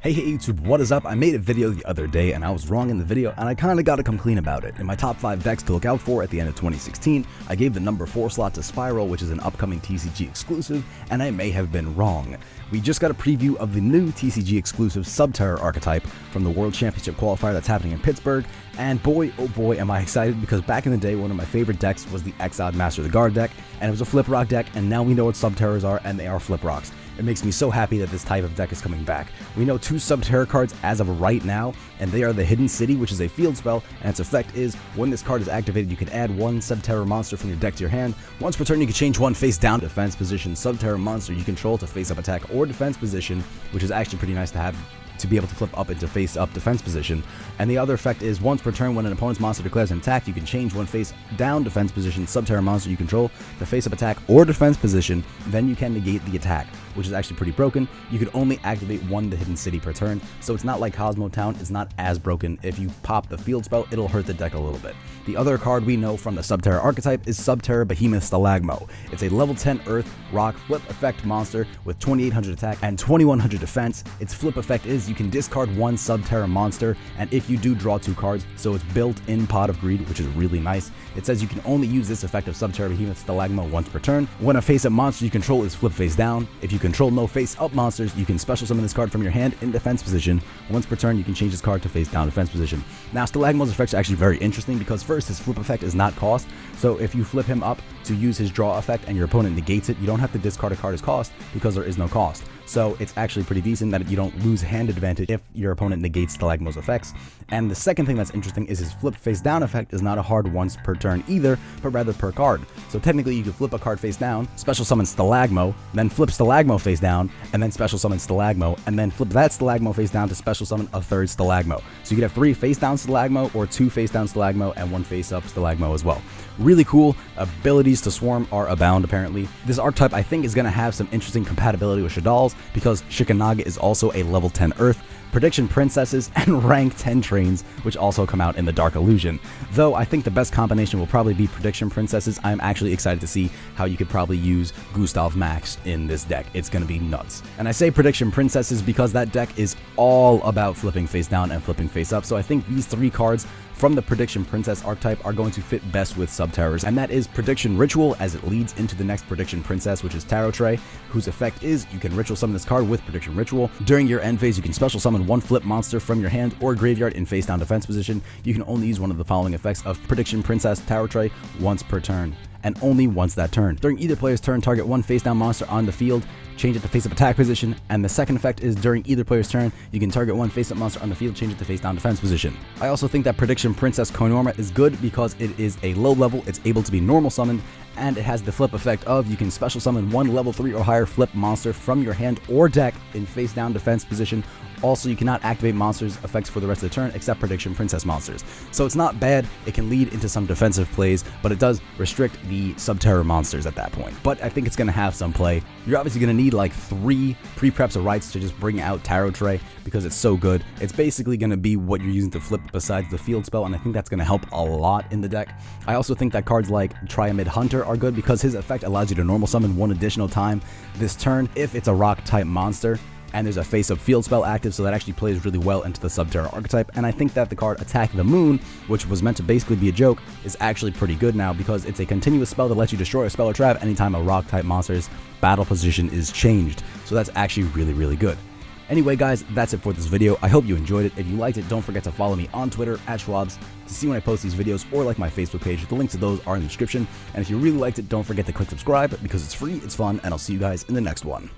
Hey YouTube, what is up? I made a video the other day and I was wrong in the video and I kinda gotta come clean about it. In my top 5 decks to look out for at the end of 2016, I gave the number 4 slot to Spiral, which is an upcoming TCG exclusive, and I may have been wrong. We just got a preview of the new TCG exclusive Subterror archetype from the World Championship qualifier that's happening in Pittsburgh, and boy oh boy am I excited, because back in the day one of my favorite decks was the Exiled Master of the Guard deck, and it was a flip rock deck, and now we know what Subterrors are, and they are flip rocks. It makes me so happy that this type of deck is coming back. We know 2 Subterror cards as of right now, and they are the Hidden City, which is a field spell, and its effect is, when this card is activated, you can add 1 Subterror monster from your deck to your hand. Once per turn, you can change 1 face down defense position Subterror monster you control to face up attack or defense position, which is actually pretty nice to have, to be able to flip up into face up defense position. And the other effect is, once per turn, when an opponent's monster declares an attack, you can change 1 face down defense position Subterror monster you control to face up attack or defense position, then you can negate the attack, which is actually pretty broken. You can only activate 1 the Hidden City per turn, so it's not like Cosmo Town, it's not as broken. If you pop the field spell, it'll hurt the deck a little bit. The other card we know from the Subterror archetype is Subterror Behemoth Stalagmo. It's a level 10 Earth Rock flip effect monster with 2800 attack and 2100 defense. Its flip effect is, you can discard 1 Subterror monster, and if you do, draw 2 cards, so it's built-in Pot of Greed, which is really nice. It says you can only use this effect of Subterror Behemoth Stalagmo once per turn. When a face-up monster you control is flip face down, if you control no face-up monsters, you can special summon this card from your hand in defense position. Once per turn, you can change this card to face down defense position. Now, Stalagmo's effect is actually very interesting because first, his flip effect is not cost, so if you flip him up to use his draw effect and your opponent negates it, you don't have to discard a card as cost because there is no cost. So it's actually pretty decent that you don't lose hand advantage if your opponent negates Stalagmo's effects. And the second thing that's interesting is his flip face down effect is not a hard once per turn either, but rather per card. So technically you could flip a card face down, special summon Stalagmo, then flip Stalagmo face down, and then special summon Stalagmo, and then flip that Stalagmo face down to special summon a 3rd Stalagmo. So you could have 3 face down Stalagmo or 2 face down Stalagmo and 1 face up Stalagmo as well. Really cool. Abilities to swarm are abound apparently. This archetype I think is going to have some interesting compatibility with Shadal's, because Shikanaga is also a level 10 Earth, Prediction Princesses, and rank 10 trains, which also come out in the Dark Illusion. Though I think the best combination will probably be Prediction Princesses. I'm actually excited to see how you could probably use Gustav Max in this deck. It's going to be nuts. And I say Prediction Princesses because that deck is all about flipping face down and flipping face up, so I think these 3 cards from the Prediction Princess archetype are going to fit best with Subterrors, and that is Prediction Ritual, as it leads into the next Prediction Princess, which is Tarot Tray, whose effect is, you can ritual summon this card with Prediction Ritual. During your end phase, you can special summon 1 flip monster from your hand or graveyard in face down defense position. You can only use one of the following effects of Prediction Princess Tarot Tray once per turn, and only once that turn. During either player's turn, target 1 face down monster on the field, change it to face up attack position, and the second effect is, during either player's turn, you can target 1 face up monster on the field, change it to face down defense position. I also think that Prediction Princess Konorma is good because it is a low level, it's able to be normal summoned, and it has the flip effect of, you can special summon 1 level 3 or higher flip monster from your hand or deck in face down defense position. Also, you cannot activate monsters' effects for the rest of the turn except Prediction Princess monsters. So it's not bad, it can lead into some defensive plays, but it does restrict the Subterror monsters at that point. But I think it's going to have some play. You're obviously going to need like 3 pre-preps of rights to just bring out Tarot Tray because it's so good. It's basically going to be what you're using to flip besides the field spell, and I think that's going to help a lot in the deck. I also think that cards like Triamid Hunter are good because his effect allows you to normal summon 1 additional time this turn if it's a rock type monster, and there's a face-up field spell active, so that actually plays really well into the Subterror archetype. And I think that the card Attack the Moon, which was meant to basically be a joke, is actually pretty good now because it's a continuous spell that lets you destroy a spell or trap anytime a rock-type monster's battle position is changed. So that's actually really, really good. Anyway guys, that's it for this video. I hope you enjoyed it. If you liked it, don't forget to follow me on Twitter @Schwabs to see when I post these videos, or like my Facebook page. The links to those are in the description. And if you really liked it, don't forget to click subscribe because it's free, it's fun, and I'll see you guys in the next one.